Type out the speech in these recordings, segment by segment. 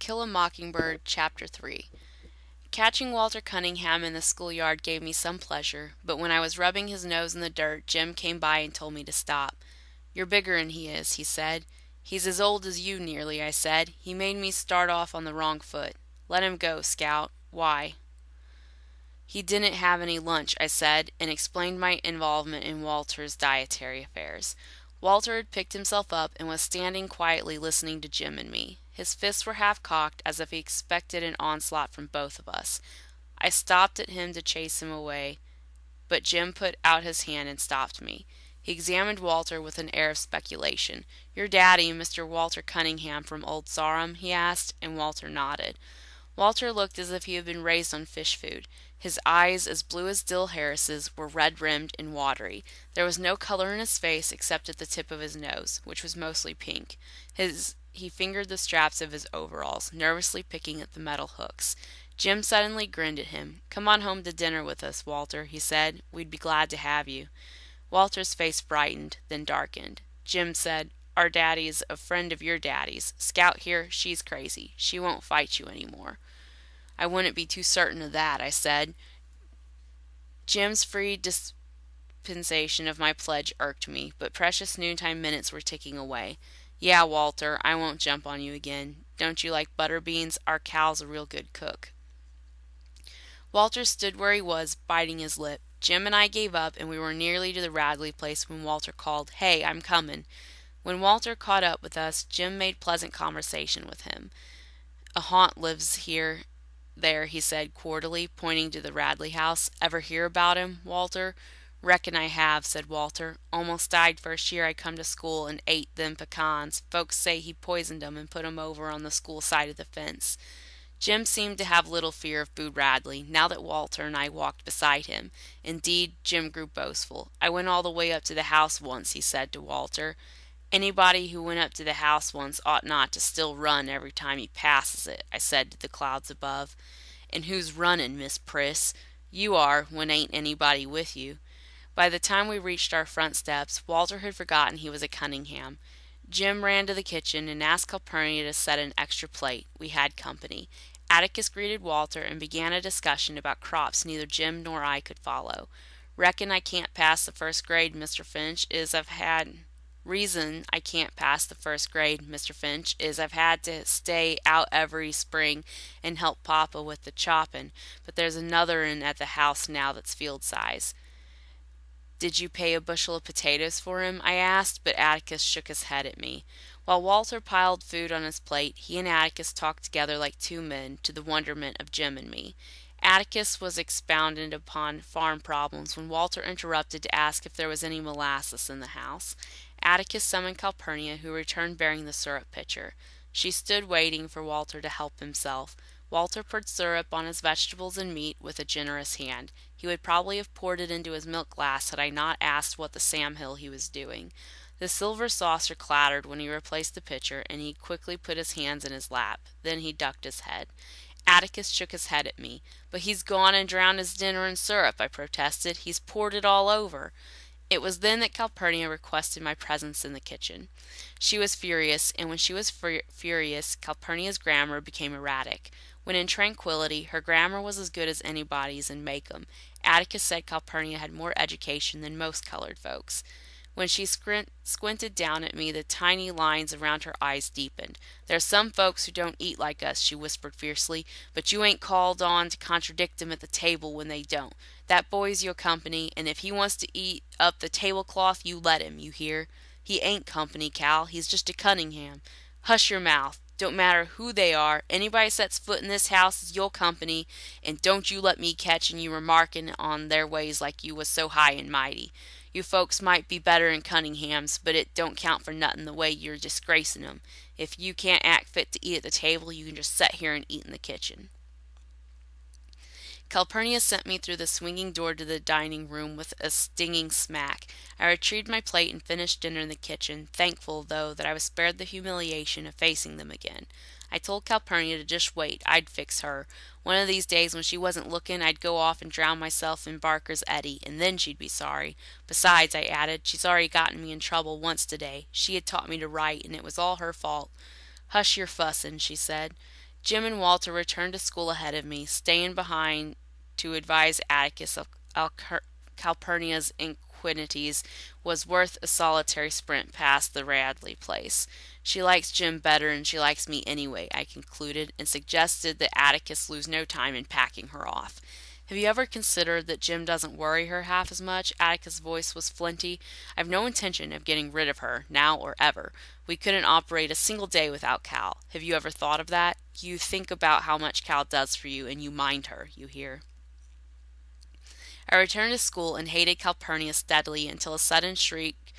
Kill a Mockingbird, Chapter 3. Catching Walter Cunningham in the schoolyard gave me some pleasure, but when I was rubbing his nose in the dirt, Jim came by and told me to stop. "You're bigger'n he is," he said. "He's as old as you nearly," I said. "He made me start off on the wrong foot. Let him go, Scout." "Why?" "He didn't have any lunch," I said, and explained my involvement in Walter's dietary affairs. Walter had picked himself up and was standing quietly listening to Jim and me. His fists were half cocked, as if he expected an onslaught from both of us. I stopped at him to chase him away, but Jim put out his hand and stopped me. He examined Walter with an air of speculation. "Your daddy, Mr. Walter Cunningham from Old Sarum?" he asked, and Walter nodded. Walter looked as if he had been raised on fish food. His eyes, as blue as Dill Harris's, were red-rimmed and watery. There was no color in his face except at the tip of his nose, which was mostly pink. He fingered the straps of his overalls, nervously picking at the metal hooks. Jim suddenly grinned at him. "Come on home to dinner with us, Walter," he said. "We'd be glad to have you." Walter's face brightened, then darkened. Jim said, "Our daddy's a friend of your daddy's. Scout here, she's crazy. She won't fight you anymore." "I wouldn't be too certain of that," I said. Jim's free dispensation of my pledge irked me, but precious noontime minutes were ticking away. "Yeah, Walter, I won't jump on you again. Don't you like butter beans? Our Cal's a real good cook." Walter stood where he was, biting his lip. Jim and I gave up, and we were nearly to the Radley place when Walter called, "Hey, I'm coming." When Walter caught up with us, Jim made pleasant conversation with him. "A haunt lives there," he said quarterly, pointing to the Radley house. "Ever hear about him, Walter?" "Reckon I have," said Walter. "Almost died first year I come to school and ate them pecans. Folks say he poisoned 'em and put 'em over on the school side of the fence." Jim seemed to have little fear of Boo Radley, now that Walter and I walked beside him. Indeed, Jim grew boastful. "I went all the way up to the house once," he said to Walter. "Anybody who went up to the house once ought not to still run every time he passes it," I said to the clouds above. "And who's running, Miss Priss?" "You are, when ain't anybody with you." By the time we reached our front steps, Walter had forgotten he was a Cunningham. Jim ran to the kitchen and asked Calpurnia to set an extra plate. We had company. Atticus greeted Walter and began a discussion about crops neither Jim nor I could follow. "Reckon I can't pass the first grade, Mr. Finch, Reason I can't pass the first grade, Mr. Finch, is I've had to stay out every spring and help Papa with the choppin', but there's another at the house now that's field size." "Did you pay a bushel of potatoes for him?" I asked, but Atticus shook his head at me. While Walter piled food on his plate, he and Atticus talked together like two men, to the wonderment of Jim and me. Atticus was expounding upon farm problems when Walter interrupted to ask if there was any molasses in the house. Atticus summoned Calpurnia, who returned bearing the syrup pitcher. She stood waiting for Walter to help himself. Walter poured syrup on his vegetables and meat with a generous hand. He would probably have poured it into his milk glass had I not asked what the Samhill he was doing. The silver saucer clattered when he replaced the pitcher, and he quickly put his hands in his lap. Then he ducked his head. Atticus shook his head at me. "But he's gone and drowned his dinner in syrup," I protested. "He's poured it all over." It was then that Calpurnia requested my presence in the kitchen. She was furious, and when she was furious, Calpurnia's grammar became erratic. When in tranquility, her grammar was as good as anybody's in Macomb. Atticus said Calpurnia had more education than most colored folks. When she squinted down at me, the tiny lines around her eyes deepened. "There's some folks who don't eat like us," she whispered fiercely, "but you ain't called on to contradict 'em at the table when they don't. That boy's your company, and if he wants to eat up the tablecloth, you let him, you hear? He ain't company, Cal. He's just a Cunningham. Hush your mouth. Don't matter who they are. Anybody sets foot in this house is your company, and don't you let me catchin' you remarkin' on their ways like you was so high and mighty. You folks might be better'n Cunninghams, but it don't count for nothin' the way you're disgracin' 'em. If you can't act fit to eat at the table, you can just set here and eat in the kitchen." Calpurnia sent me through the swinging door to the dining room with a stinging smack. I retrieved my plate and finished dinner in the kitchen, thankful, though, that I was spared the humiliation of facing them again. I told Calpurnia to just wait. I'd fix her. One of these days when she wasn't looking, I'd go off and drown myself in Barker's eddy, and then she'd be sorry. Besides, I added, she's already gotten me in trouble once today. She had taught me to write, and it was all her fault. "Hush your fussin'," she said. Jim and Walter returned to school ahead of me, staying behind to advise Atticus of Calpurnia's iniquities was worth a solitary sprint past the Radley place. She likes Jim better than she likes me anyway, I concluded, and suggested that Atticus lose no time in packing her off. Have you ever considered that Jim doesn't worry her half as much? Atticus' voice was flinty. I've no intention of getting rid of her, now or ever. We couldn't operate a single day without Cal. Have you ever thought of that? You think about how much Cal does for you, and you mind her, you hear. I returned to school and hated Calpurnia steadily until a sudden shriek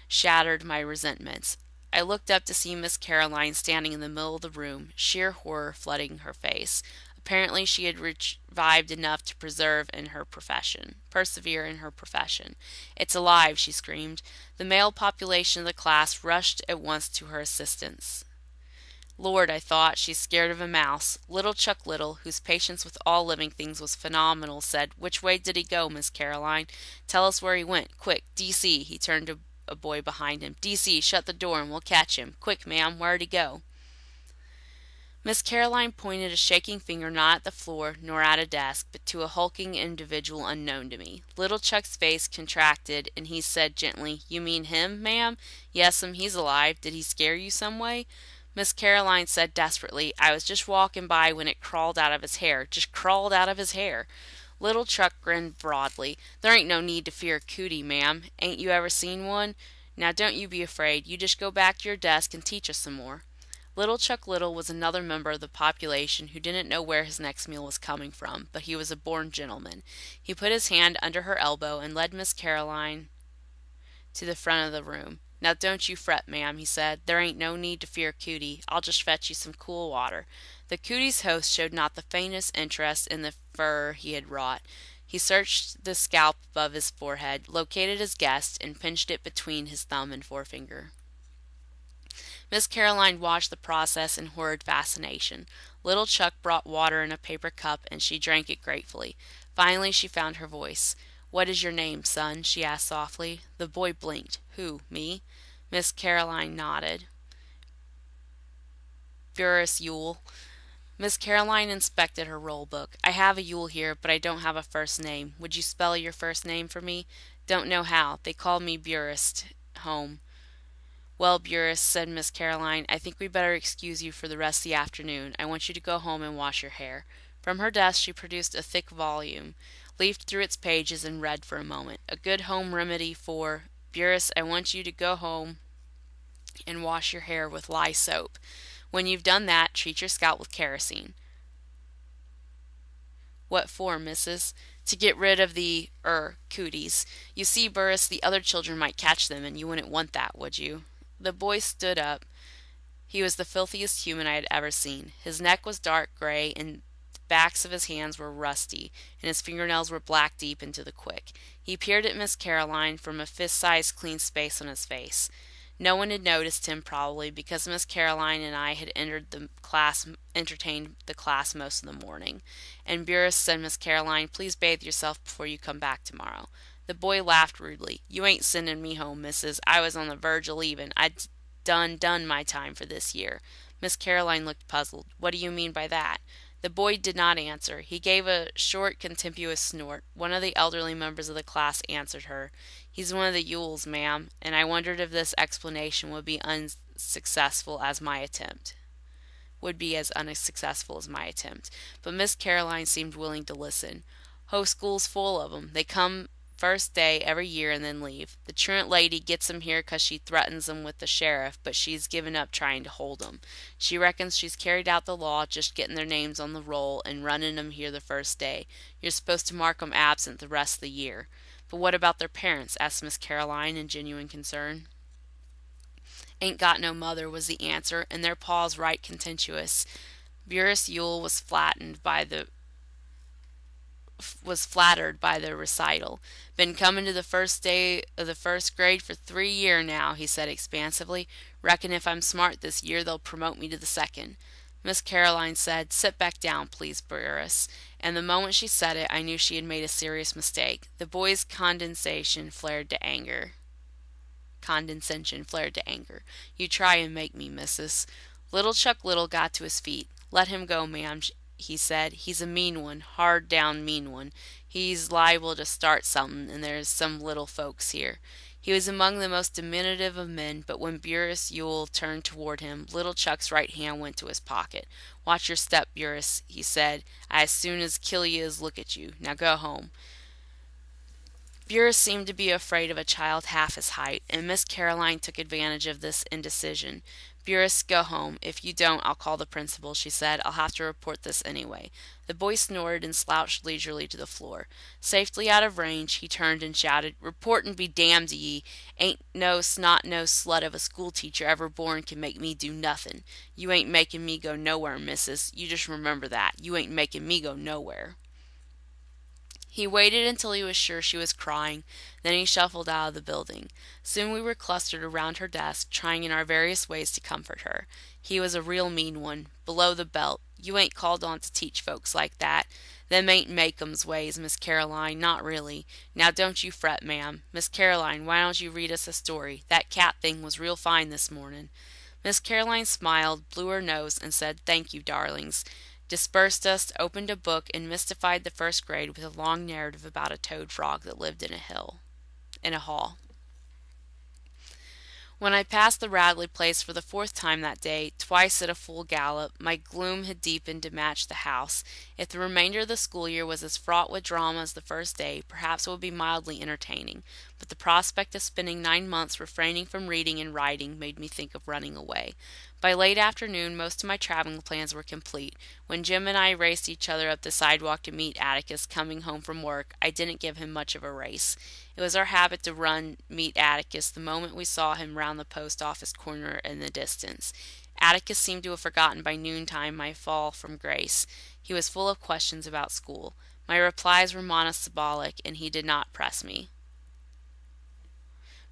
shattered my resentments. I looked up to see Miss Caroline standing in the middle of the room, sheer horror flooding her face. Apparently she had revived enough to persevere in her profession. It's alive, she screamed. The male population of the class rushed at once to her assistance. Lord, I thought, she's scared of a mouse. Little Chuck Little, whose patience with all living things was phenomenal, said, "Which way did he go, Miss Caroline? Tell us where he went. Quick, D.C." He turned to a boy behind him. "D.C., shut the door and we'll catch him. Quick, ma'am, where'd he go?" Miss Caroline pointed a shaking finger not at the floor nor at a desk, but to a hulking individual unknown to me. Little Chuck's face contracted, and he said gently, "You mean him, ma'am?" "Yes'm, he's alive. Did he scare you some way?" Miss Caroline said desperately, "I was just walking by when it crawled out of his hair. Just crawled out of his hair." Little Chuck grinned broadly. "There ain't no need to fear a cootie, ma'am. Ain't you ever seen one? Now don't you be afraid. You just go back to your desk and teach us some more." Little Chuck Little was another member of the population who didn't know where his next meal was coming from, but he was a born gentleman. He put his hand under her elbow and led Miss Caroline to the front of the room. "Now don't you fret, ma'am," he said. "There ain't no need to fear Cootie. I'll just fetch you some cool water." The Cootie's host showed not the faintest interest in the fur he had wrought. He searched the scalp above his forehead, located his guest, and pinched it between his thumb and forefinger. Miss Caroline watched the process in horrid fascination. Little Chuck brought water in a paper cup, and she drank it gratefully. Finally she found her voice. "What is your name, son?" she asked softly. The boy blinked. "Who, me?" Miss Caroline nodded. "Burris Yule." Miss Caroline inspected her roll book. "I have a Yule here, but I don't have a first name. Would you spell your first name for me?" "Don't know how. They call me Burris home." "Well, Burris," said Miss Caroline, "I think we better excuse you for the rest of the afternoon. I want you to go home and wash your hair." From her desk she produced a thick volume, leafed through its pages, and read for a moment. "A good home remedy for Burris, I want you to go home and wash your hair with lye soap. When you've done that, treat your scalp with kerosene." "What for, missus?" "To get rid of the cooties. You see, Burris, the other children might catch them, and you wouldn't want that, would you?" The boy stood up. He was the filthiest human I had ever seen. His neck was dark gray, and the backs of his hands were rusty, and his fingernails were black deep into the quick. He peered at Miss Caroline from a fist-sized clean space on his face. No one had noticed him, probably, because Miss Caroline and I had entertained the class most of the morning. "And Burris," said Miss Caroline, "please bathe yourself before you come back tomorrow." The boy laughed rudely. "You ain't sending me home, missus. I was on the verge of leaving. I'd done my time for this year." Miss Caroline looked puzzled. "What do you mean by that?" The boy did not answer. He gave a short, contemptuous snort. One of the elderly members of the class answered her. "He's one of the Yules, ma'am," and I wondered if this explanation would be unsuccessful as my attempt. But Miss Caroline seemed willing to listen. "Whole school's full of 'em. They come first day every year and then leave. The truant lady gets 'em here 'cause she threatens 'em with the sheriff, but she's given up trying to hold 'em. She reckons she's carried out the law just getting their names on the roll and running 'em here the first day. You're supposed to mark 'em absent the rest of the year." "But what about their parents?" asked Miss Caroline in genuine concern. "Ain't got no mother," was the answer, and their pause right contentious. Burris Yule was flattered by the recital. "Been coming to the first day of the first grade for 3 year now," he said expansively. "Reckon if I'm smart this year they'll promote me to the second." Miss Caroline said, "Sit back down, please, Burris," and the moment she said it I knew she had made a serious mistake. The boy's condescension flared to anger. "You try and make me, missus." Little Chuck Little got to his feet. "Let him go, ma'am," he said. "He's a mean one, hard down mean one. He's liable to start something, and there's some little folks here." He was among the most diminutive of men, but when Burris Ewell turned toward him, little Chuck's right hand went to his pocket. "Watch your step, Burris," he said. "I as soon as kill you as look at you. Now go home." Burris seemed to be afraid of a child half his height, and Miss Caroline took advantage of this indecision. "Burris, go home. If you don't, I'll call the principal," she said. "I'll have to report this anyway." The boy snored and slouched leisurely to the floor. Safely out of range, he turned and shouted, "Reportin' be damned to ye. Ain't no snot-nosed slut of a schoolteacher ever born can make me do nothin'. You ain't makin' me go nowhere, missus. You just remember that. You ain't makin' me go nowhere." He waited until he was sure she was crying, then he shuffled out of the building. Soon we were clustered around her desk, trying in our various ways to comfort her. He was a real mean one, below the belt. "You ain't called on to teach folks like that. Them ain't Makeum's ways, Miss Caroline, not really. Now don't you fret, ma'am. Miss Caroline, why don't you read us a story? That cat thing was real fine this morning." Miss Caroline smiled, blew her nose, and said, "Thank you, darlings," dispersed us, opened a book, and mystified the first grade with a long narrative about a toad frog that lived in a hall. When I passed the Radley place for the fourth time that day, twice at a full gallop, my gloom had deepened to match the house. If the remainder of the school year was as fraught with drama as the first day, perhaps it would be mildly entertaining, but the prospect of spending 9 months refraining from reading and writing made me think of running away. By late afternoon, most of my traveling plans were complete. When Jim and I raced each other up the sidewalk to meet Atticus coming home from work, I didn't give him much of a race. It was our habit to run meet Atticus the moment we saw him round the post office corner in the distance. Atticus seemed to have forgotten by noontime my fall from grace. He was full of questions about school. My replies were monosyllabic, and he did not press me.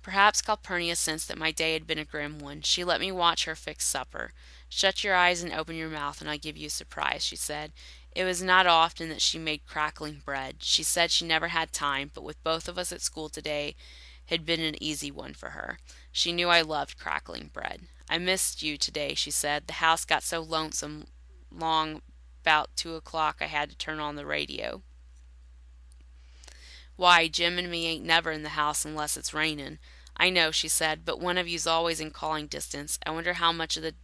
Perhaps Calpurnia sensed that my day had been a grim one. She let me watch her fix supper. "Shut your eyes and open your mouth, and I'll give you a surprise," she said. It was not often that she made crackling bread. She said she never had time, but with both of us at school today had been an easy one for her. She knew I loved crackling bread. "I missed you today," she said. "The house got so lonesome long 'bout 2 o'clock I had to turn on the radio." "Why, Jim and me ain't never in the house unless it's rainin'." "I know," she said, "but one of you's always in calling distance. I wonder how much of the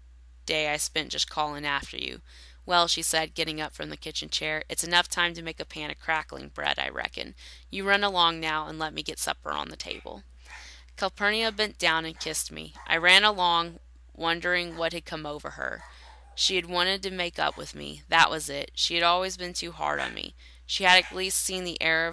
day I spent just calling after you." "Well," she said, getting up from the kitchen chair, "it's enough time to make a pan of crackling bread, I reckon. You run along now and let me get supper on the table." Calpurnia bent down and kissed me. I ran along, wondering what had come over her. She had wanted to make up with me. That was it. She had always been too hard on me. She had at last seen the error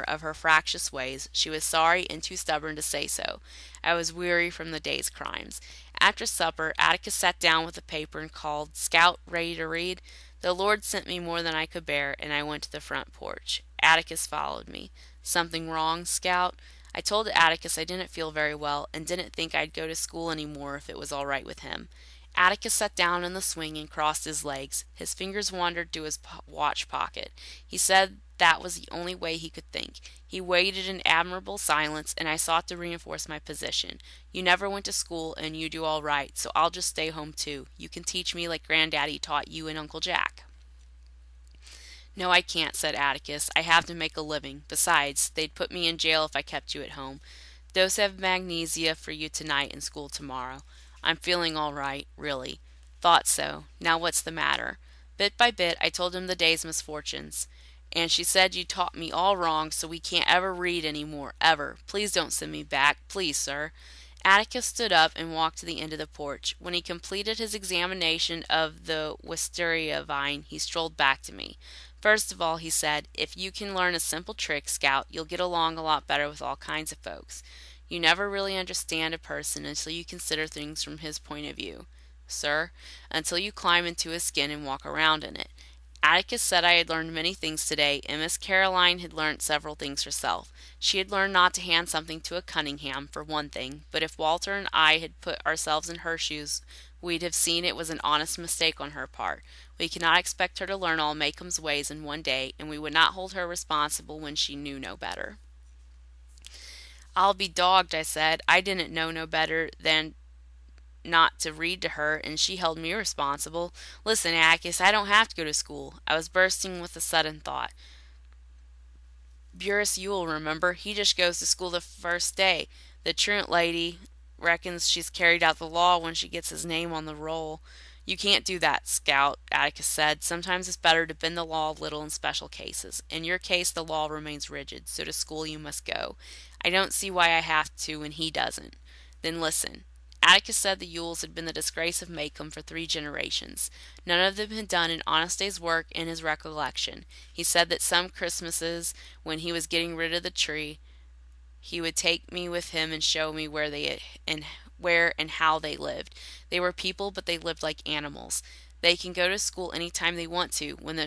of her fractious ways. She was sorry and too stubborn to say so. I was weary from the day's crimes. After supper, Atticus sat down with a paper and called, "Scout, ready to read?" The Lord sent me more than I could bear, and I went to the front porch. Atticus followed me. "Something wrong, Scout?" I told Atticus I didn't feel very well, and didn't think I'd go to school any more if it was all right with him. Atticus sat down in the swing and crossed his legs. His fingers wandered to his watch pocket. He said that was the only way he could think. He waited in admirable silence, and I sought to reinforce my position. "You never went to school, and you do all right, so I'll just stay home too. You can teach me like Granddaddy taught you and Uncle Jack." "No, I can't," said Atticus. "I have to make a living. Besides, they'd put me in jail if I kept you at home. Dose of magnesia for you tonight and school tomorrow." "I'm feeling all right, really." "Thought so. Now what's the matter?" Bit by bit I told him the day's misfortunes. "And she said you taught me all wrong, so we can't ever read any more, ever. Please don't send me back. Please, sir." Atticus stood up and walked to the end of the porch. When he completed his examination of the wisteria vine, he strolled back to me. "First of all," he said, "if you can learn a simple trick, Scout, you'll get along a lot better with all kinds of folks. You never really understand a person until you consider things from his point of view." "Sir?" "Until you climb into his skin and walk around in it." Atticus said I had learned many things today, and Miss Caroline had learnt several things herself. She had learned not to hand something to a Cunningham, for one thing, but if Walter and I had put ourselves in her shoes, we'd have seen it was an honest mistake on her part. We could not expect her to learn all Makeum's ways in one day, and we would not hold her responsible when she knew no better. "I'll be dogged," I said. "I didn't know no better than not to read to her, and she held me responsible. Listen, Atticus, I don't have to go to school. I was bursting with a sudden thought. Burris Yule, remember? He just goes to school the first day. The truant lady reckons she's carried out the law when she gets his name on the roll. You can't do that, Scout, Atticus said. Sometimes it's better to bend the law a little in special cases. In your case, the law remains rigid, so to school you must go. I don't see why I have to when he doesn't. Then listen. Atticus said the Yules had been the disgrace of Macomb for 3 generations. None of them had done an honest day's work in his recollection. He said that some Christmases, when he was getting rid of the tree, he would take me with him and show me where and how they lived. They were people, but they lived like animals. They can go to school any time they want to, when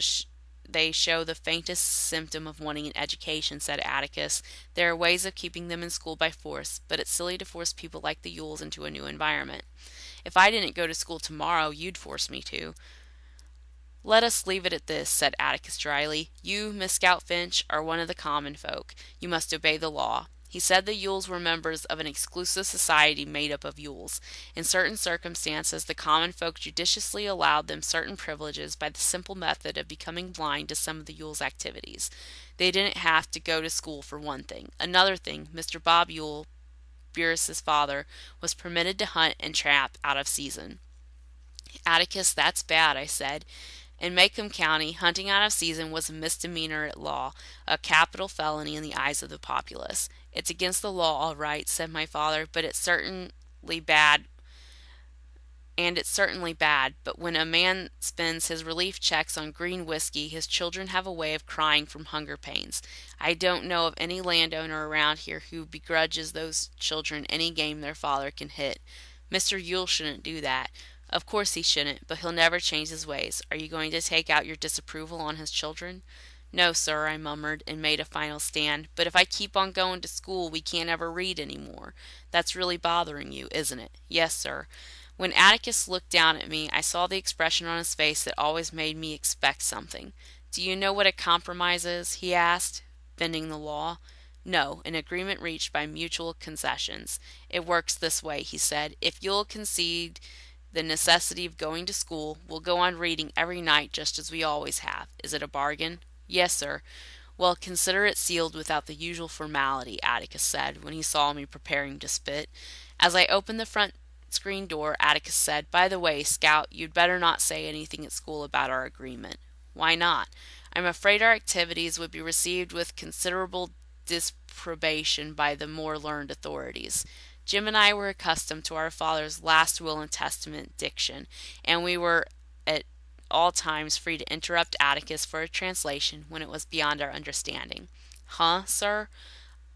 they show the faintest symptom of wanting an education, said Atticus. There are ways of keeping them in school by force, but it's silly to force people like the Yules into a new environment. If I didn't go to school tomorrow, you'd force me to. Let us leave it at this, said Atticus dryly. You, Miss Scout Finch, are one of the common folk. You must obey the law. He said the Yules were members of an exclusive society made up of Yules. In certain circumstances, the common folk judiciously allowed them certain privileges by the simple method of becoming blind to some of the Yules' activities. They didn't have to go to school, for one thing. Another thing, Mr. Bob Yule, Burris's father, was permitted to hunt and trap out of season. Atticus, that's bad, I said. In Macomb County, hunting out of season was a misdemeanor at law, a capital felony in the eyes of the populace. It's against the law, all right, said my father, but it's certainly bad. But when a man spends his relief checks on green whiskey, his children have a way of crying from hunger pains. I don't know of any landowner around here who begrudges those children any game their father can hit. Mr. Yule shouldn't do that. Of course he shouldn't, but he'll never change his ways. Are you going to take out your disapproval on his children? No, sir, I murmured, and made a final stand. But if I keep on going to school, we can't ever read any more. That's really bothering you, isn't it? Yes, sir. When Atticus looked down at me, I saw the expression on his face that always made me expect something. Do you know what a compromise is? He asked, bending the law. No, an agreement reached by mutual concessions. It works this way, he said. If you'll concede the necessity of going to school, we'll go on reading every night just as we always have. Is it a bargain? Yes, sir. Well, consider it sealed without the usual formality, Atticus said, when he saw me preparing to spit. As I opened the front screen door, Atticus said, By the way, Scout, you'd better not say anything at school about our agreement. Why not? I'm afraid our activities would be received with considerable disapprobation by the more learned authorities. Jim and I were accustomed to our father's last will and testament diction, and we were at all times free to interrupt Atticus for a translation when it was beyond our understanding. Huh, sir?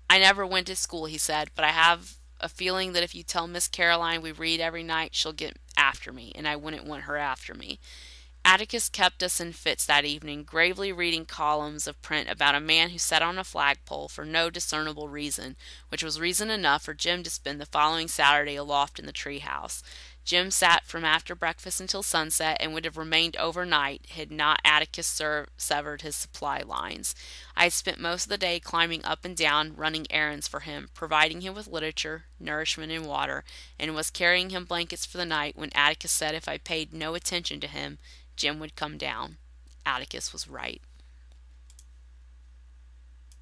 I never went to school, he said, but I have a feeling that if you tell Miss Caroline we read every night, she'll get after me, and I wouldn't want her after me. Atticus kept us in fits that evening, gravely reading columns of print about a man who sat on a flagpole for no discernible reason, which was reason enough for Jim to spend the following Saturday aloft in the tree house. Jim sat from after breakfast until sunset and would have remained overnight had not Atticus severed his supply lines. I had spent most of the day climbing up and down, running errands for him, providing him with literature, nourishment, and water, and was carrying him blankets for the night when Atticus said if I paid no attention to him, Jim would come down. Atticus was right.